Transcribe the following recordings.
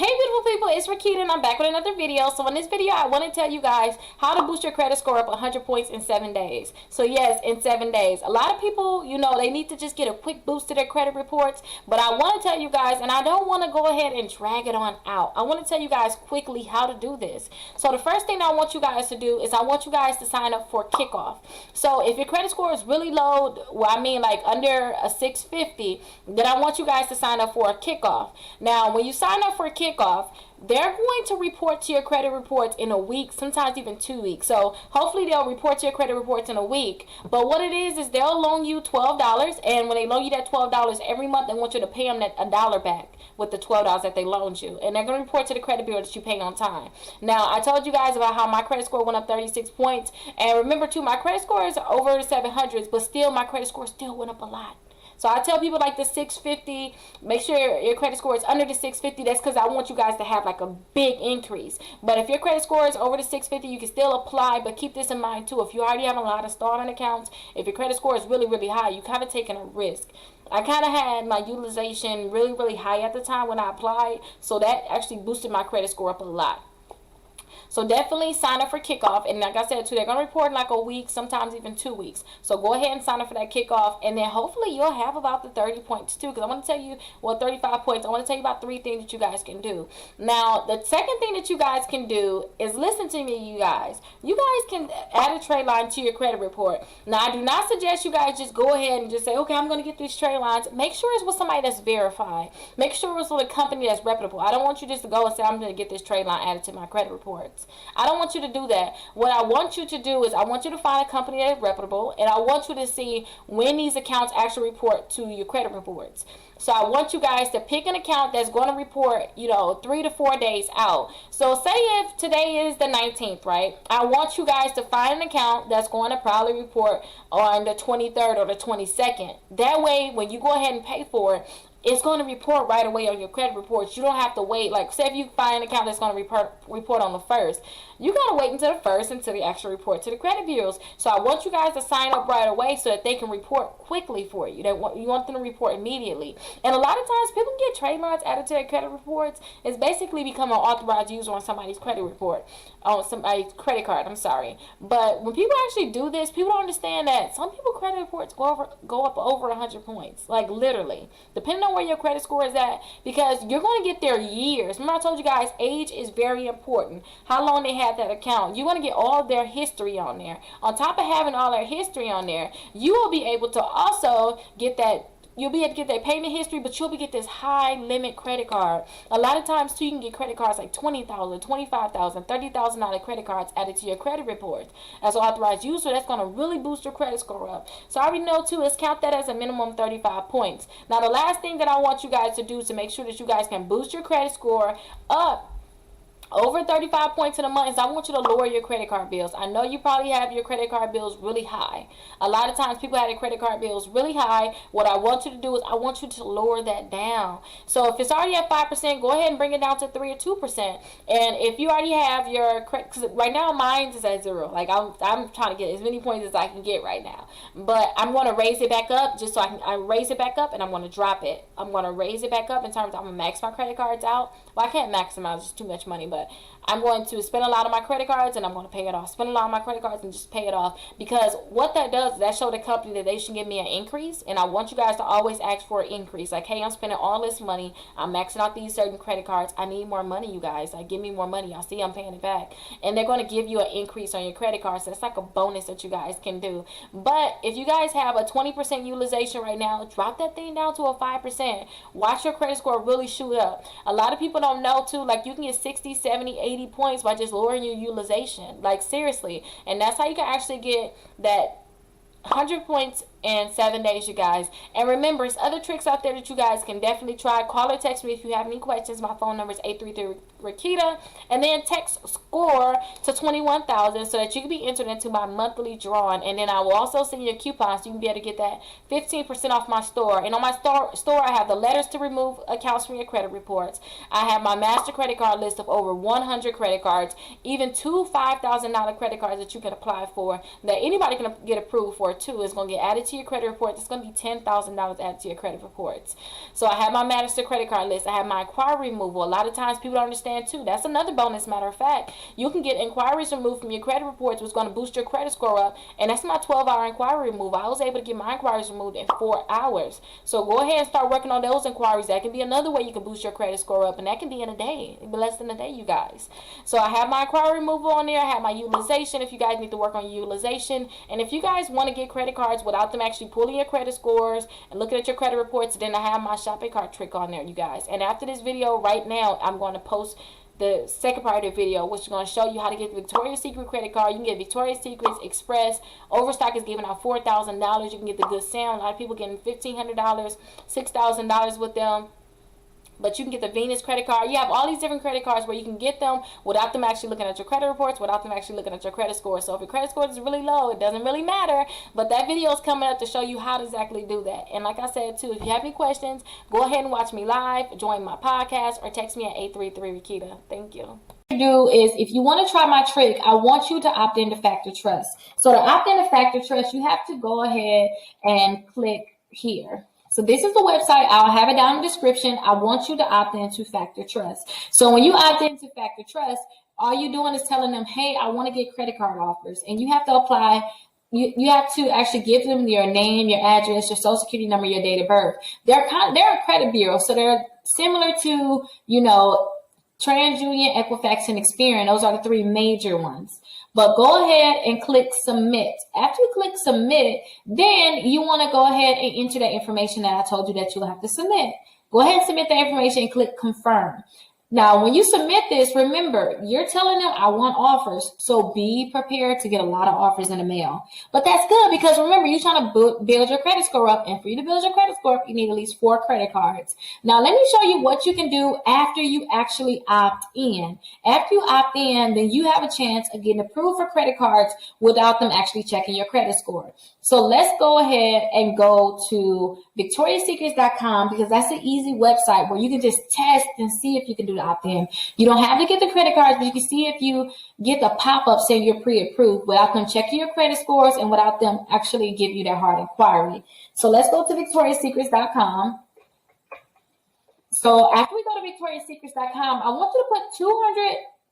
Hey beautiful people, it's Rickita and I'm back with another video. So in this video, I want to tell you guys how to boost your credit score up 100 points in 7 days. So yes, in 7 days. A lot of people, they need to just get a quick boost to their credit reports. But I want to tell you guys, and I don't want to go ahead and drag it on out. I want to tell you guys quickly how to do this. So the first thing I want you guys to do is I want you guys to sign up for Kickoff. So if your credit score is really low, like under a 650, then I want you guys to sign up for a Kickoff. Now, when you sign up for a Kickoff, they're going to report to your credit reports in a week, sometimes even 2 weeks. So hopefully they'll report to your credit reports in a week. But what it is they'll loan you $12, and when they loan you that $12 every month, they want you to pay them that $1 back with the $12 that they loaned you, and they're going to report to the credit bureau that you pay on time. Now, I told you guys about how my credit score went up 36 points, and remember too, my credit score is over the 700s, but still my credit score still went up a lot. So I tell people like the 650, make sure your credit score is under the 650. That's because I want you guys to have like a big increase. But if your credit score is over the 650, you can still apply. But keep this in mind too. If you already have a lot of starting accounts, if your credit score is really, really high, you kind of taking a risk. I kind of had my utilization really, really high at the time when I applied. So that actually boosted my credit score up a lot. So definitely sign up for Kickoff. And like I said too, they're going to report in like a week, sometimes even 2 weeks. So go ahead and sign up for that Kickoff. And then hopefully you'll have about the 30 points too. Because I want to tell you, 35 points. I want to tell you about 3 things that you guys can do. Now, the second thing that you guys can do is listen to me, you guys. You guys can add a trade line to your credit report. Now, I do not suggest you guys just go ahead and just say, okay, I'm going to get these trade lines. Make sure it's with somebody that's verified. Make sure it's with a company that's reputable. I don't want you just to go and say, I'm going to get this trade line added to my credit reports. I don't want you to do that. What I want you to do is I want you to find a company that is reputable, and I want you to see when these accounts actually report to your credit reports. So I want you guys to pick an account that's going to report, 3 to 4 days out. So say if today is the 19th, right? I want you guys to find an account that's going to probably report on the 23rd or the 22nd. That way, when you go ahead and pay for it, it's going to report right away on your credit reports. You don't have to wait. Like, say if you find an account that's going to report on the 1st, you got to wait until the 1st until they actually report to the credit bureaus. So I want you guys to sign up right away so that they can report quickly for you. You want them to report immediately. And a lot of times people get trade lines added to their credit reports. It's basically become an authorized user on somebody's credit report, on somebody's credit card. I'm sorry. But when people actually do this, people don't understand that some people credit reports go up over 100 points. Like literally. Depending on where your credit score is at, because you're going to get their years. Remember I told you guys age is very important. How long they had that account. You want to get all their history on there. On top of having all their history on there, you will be able to also get that. You'll be able to get that payment history, but you'll be get this high limit credit card. A lot of times too, you can get credit cards like $20,000, $25,000, $30,000 credit cards added to your credit report as an authorized user. That's going to really boost your credit score up. So I already know too, let's count that as a minimum 35 points. Now the last thing that I want you guys to do to make sure that you guys can boost your credit score up over 35 points in a month is I want you to lower your credit card bills. I know you probably have your credit card bills really high. A lot of times people have their credit card bills really high. What I want you to do is I want you to lower that down. So if it's already at 5%, go ahead and bring it down to 3 or 2%. And if you already have your credit, because right now mine is at 0. Like I'm trying to get as many points as I can get right now. But I'm going to raise it back up just so I raise it back up, and I'm going to drop it. I'm going to raise it back up in terms of I'm going to max my credit cards out. Well, I can't max them out. It's just too much money, but I'm going to spend a lot of my credit cards and I'm going to pay it off. Spend a lot of my credit cards and just pay it off. Because what that does is that show the company that they should give me an increase. And I want you guys to always ask for an increase. Like, hey, I'm spending all this money. I'm maxing out these certain credit cards. I need more money, you guys. Like, give me more money. Y'all see I'm paying it back. And they're going to give you an increase on your credit card. So it's like a bonus that you guys can do. But if you guys have a 20% utilization right now, drop that thing down to a 5%. Watch your credit score really shoot up. A lot of people don't know too, like you can get 60, 70, 80 points by just lowering your utilization. Like seriously. And that's how you can actually get that 100 points in 7 days, you guys. And remember, there's other tricks out there that you guys can definitely try. Call or text me if you have any questions. My phone number is 833-RICKITA. And then text SCORE to 21,000 so that you can be entered into my monthly drawing. And then I will also send you a coupon so you can be able to get that 15% off my store. And on my store, I have the letters to remove accounts from your credit reports. I have my master credit card list of over 100 credit cards, even 2 $5,000 credit cards that you can apply for, that anybody can get approved for too. Is going to get added to to your credit report, it's going to be $10,000 added to your credit reports. So I have my master credit card list. I have my inquiry removal. A lot of times people don't understand too. That's another bonus. Matter of fact, you can get inquiries removed from your credit reports, which is going to boost your credit score up. And that's my 12-hour inquiry removal. I was able to get my inquiries removed in 4 hours. So go ahead and start working on those inquiries. That can be another way you can boost your credit score up, and that can be in a day, less than a day, you guys. So I have my inquiry removal on there. I have my utilization if you guys need to work on your utilization. And if you guys want to get credit cards without them actually pulling your credit scores and looking at your credit reports, then I have my shopping cart trick on there, you guys. And after this video right now, I'm going to post the second part of the video, which is going to show you how to get the Victoria's Secret credit card. You can get Victoria's Secret's Express. Overstock is giving out $4,000. You can get the Good Sound. A lot of people getting $1,500, $6,000 with them. But you can get the Venus credit card. You have all these different credit cards where you can get them without them actually looking at your credit reports, without them actually looking at your credit score. So if your credit score is really low, it doesn't really matter. But that video is coming up to show you how to exactly do that. And like I said, too, if you have any questions, go ahead and watch me live, join my podcast, or text me at 833-Rickita. Thank you. Do is, if you want to try my trick, I want you to opt into FactorTrust. So to opt into FactorTrust, you have to go ahead and click here. So this is the website. I'll have it down in the description. I want you to opt into FactorTrust. So when you opt into FactorTrust, all you're doing is telling them, hey, I want to get credit card offers. And you have to apply. You have to actually give them your name, your address, your social security number, your date of birth. They're a credit bureau. So they're similar to, TransUnion, Equifax, and Experian. Those are the three major ones. But go ahead and click submit. After you click submit, then you want to go ahead and enter that information that I told you that you'll have to submit. Go ahead and submit that information and click confirm. Now, when you submit this, remember, you're telling them I want offers. So be prepared to get a lot of offers in the mail. But that's good because remember, you're trying to build your credit score up. And for you to build your credit score up, you need at least 4 credit cards. Now, let me show you what you can do after you actually opt in. After you opt in, then you have a chance of getting approved for credit cards without them actually checking your credit score. So let's go ahead and go to victoriassecrets.com because that's an easy website where you can just test and see if you can do the opt-in. You don't have to get the credit cards, but you can see if you get the pop-up saying you're pre-approved without them checking your credit scores and without them actually give you that hard inquiry. So let's go to victoriassecrets.com. So after we go to victoriassecrets.com, I want you to put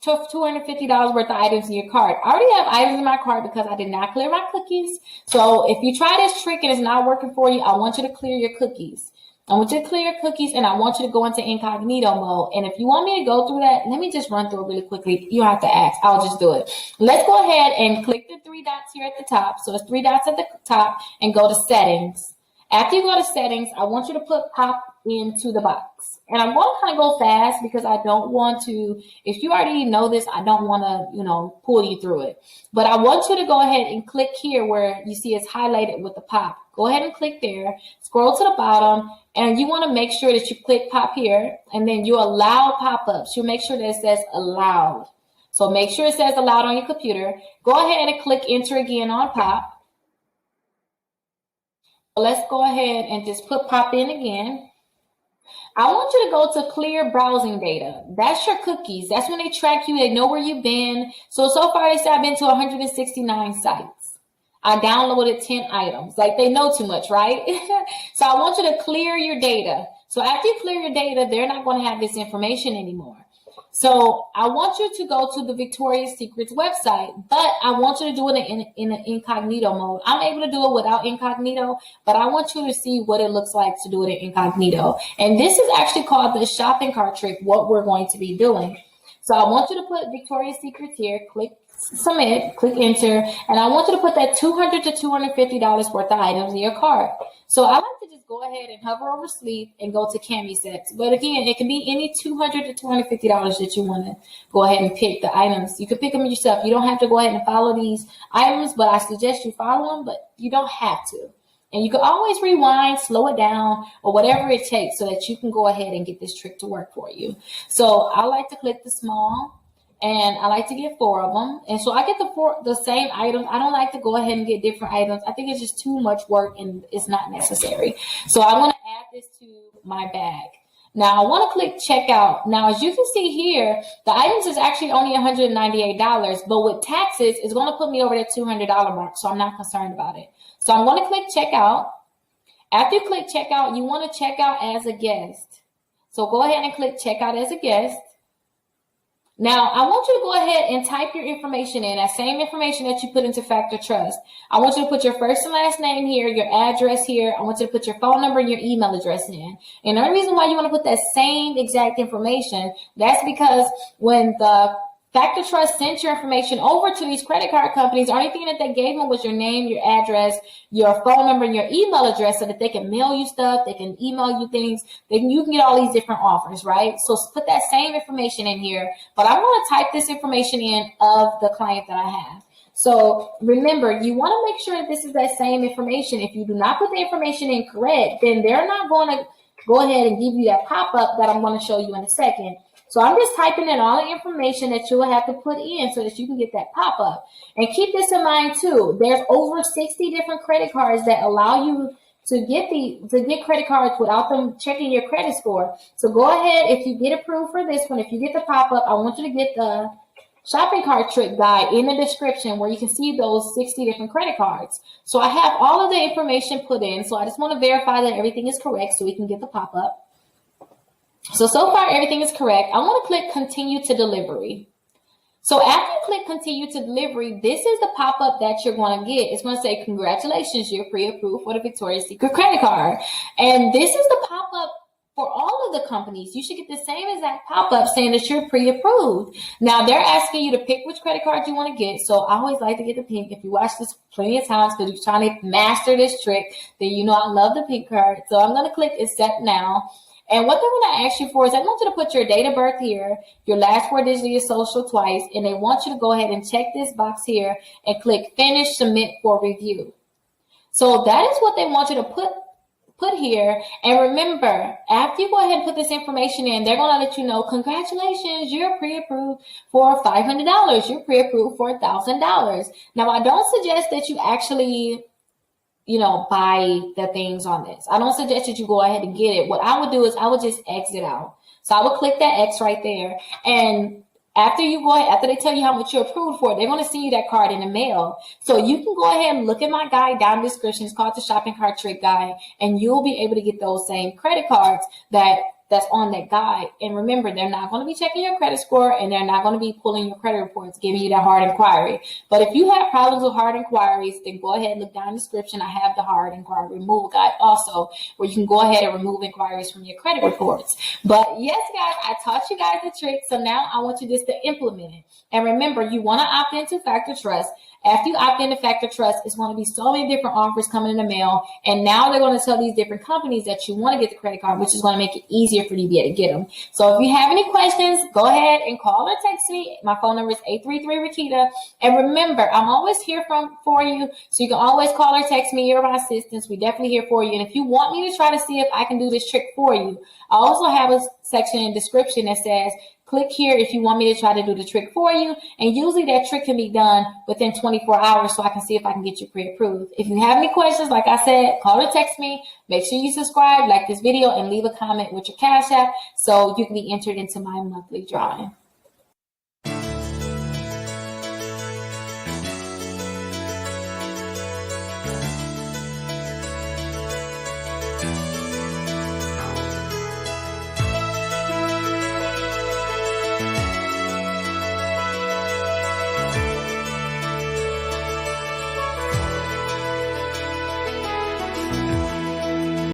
$250 worth of items in your cart. I already have items in my cart because I did not clear my cookies. So if you try this trick and it's not working for you, I want you to clear your cookies. I want you to clear your cookies and I want you to go into incognito mode. And if you want me to go through that, let me just run through it really quickly. You don't have to ask. I'll just do it. Let's go ahead and click the 3 dots here at the top. So it's 3 dots at the top and go to settings. After you go to settings, I want you to put pop into the box. And I'm going to kind of go fast because I don't want to, if you already know this, I don't want to, pull you through it. But I want you to go ahead and click here where you see it's highlighted with the pop. Go ahead and click there, scroll to the bottom, and you want to make sure that you click pop here, and then you allow pop-ups. You make sure that it says allowed. So make sure it says allowed on your computer. Go ahead and click enter again on pop. Let's go ahead and just put pop in again. I want you to go to clear browsing data. That's your cookies. That's when they track you. They know where you've been. So far they say I've been to 169 sites. I downloaded 10 items. Like they know too much, right? So I want you to clear your data. So after you clear your data, they're not going to have this information anymore. So I want you to go to the Victoria's Secrets website, but I want you to do it in an incognito mode. I'm able to do it without incognito, but I want you to see what it looks like to do it in incognito. And this is actually called the shopping cart trick, what we're going to be doing. So I want you to put Victoria's Secrets here, click submit, click enter, and I want you to put that $200 to $250 worth of items in your cart. So I like to just go ahead and hover over sleep and go to cami sets. But again, it can be any $200 to $250 that you want to go ahead and pick the items. You can pick them yourself. You don't have to go ahead and follow these items, but I suggest you follow them, but you don't have to. And you can always rewind, slow it down, or whatever it takes so that you can go ahead and get this trick to work for you. So I like to click the small. And I like to get 4 of them. And so I get the same items. I don't like to go ahead and get different items. I think it's just too much work and it's not necessary. So I want to add this to my bag. Now I want to click checkout. Now, as you can see here, the items is actually only $198, but with taxes, it's going to put me over that $200 mark. So I'm not concerned about it. So I'm going to click checkout. After you click checkout, you want to check out as a guest. So go ahead and click checkout as a guest. Now, I want you to go ahead and type your information in, that same information that you put into FactorTrust. I want you to put your first and last name here, your address here. I want you to put your phone number and your email address in. And the only reason why you want to put that same exact information, that's because when the FactorTrust sent your information over to these credit card companies, the only thing that they gave them was your name, your address, your phone number, and your email address so that they can mail you stuff, they can email you things, you can get all these different offers, right? So put that same information in here, but I'm going to type this information in of the client that I have. So remember, you want to make sure that this is that same information. If you do not put the information in correct, then they're not going to go ahead and give you that pop-up that I'm going to show you in a second. So I'm just typing in all the information that you will have to put in so that you can get that pop-up. And keep this in mind too. There's over 60 different credit cards that allow you to get credit cards without them checking your credit score. So go ahead, if you get approved for this one, if you get the pop-up, I want you to get the shopping cart trick guide in the description where you can see those 60 different credit cards. So I have all of the information put in. So I just want to verify that everything is correct so we can get the pop-up. So far, everything is correct. I want to click continue to delivery. So after you click continue to delivery, this is the pop-up that you're going to get. It's going to say, congratulations, you're pre-approved for the Victoria's Secret credit card. And this is the pop-up for all of the companies. You should get the same exact pop-up saying that you're pre-approved. Now, they're asking you to pick which credit card you want to get. So I always like to get the pink. If you watch this plenty of times because you're trying to master this trick, then you know I love the pink card. So I'm going to click accept now. And what they're going to ask you for is they want you to put your date of birth here, your last 4 digits of your social twice, and they want you to go ahead and check this box here and click finish, submit for review. So that is what they want you to put here. And remember, after you go ahead and put this information in, they're going to let you know, congratulations, you're pre-approved for $500. You're pre-approved for $1,000. Now, I don't suggest that you actually buy the things on this. I don't suggest that you go ahead and get it. What I would do is I would just exit out. So I would click that X right there. And after they tell you how much you're approved for, they're going to send you that card in the mail. So you can go ahead and look at my guide down in the description. It's called the Shopping Cart Trick Guide. And you'll be able to get those same credit cards that's on that guide. And remember, they're not going to be checking your credit score and they're not going to be pulling your credit reports, giving you that hard inquiry. But if you have problems with hard inquiries, then go ahead and look down in the description. I have the hard inquiry removal guide also, where you can go ahead and remove inquiries from your credit reports. But yes, guys, I taught you guys the trick. So now I want you just to implement it. And remember, you want to opt into FactorTrust. After you opt into FactorTrust, it's going to be so many different offers coming in the mail. And now they're going to tell these different companies that you want to get the credit card, which is going to make it easier for you to be able to get them. So if you have any questions, go ahead and call or text me. My phone number is 833-Rickita. And remember, I'm always here for you. So you can always call or text me. You're my assistants. We're definitely here for you. And if you want me to try to see if I can do this trick for you, I also have a section in the description that says, click here if you want me to try to do the trick for you. And usually that trick can be done within 24 hours so I can see if I can get you pre-approved. If you have any questions, like I said, call or text me. Make sure you subscribe, like this video, and leave a comment with your Cash App so you can be entered into my monthly drawing.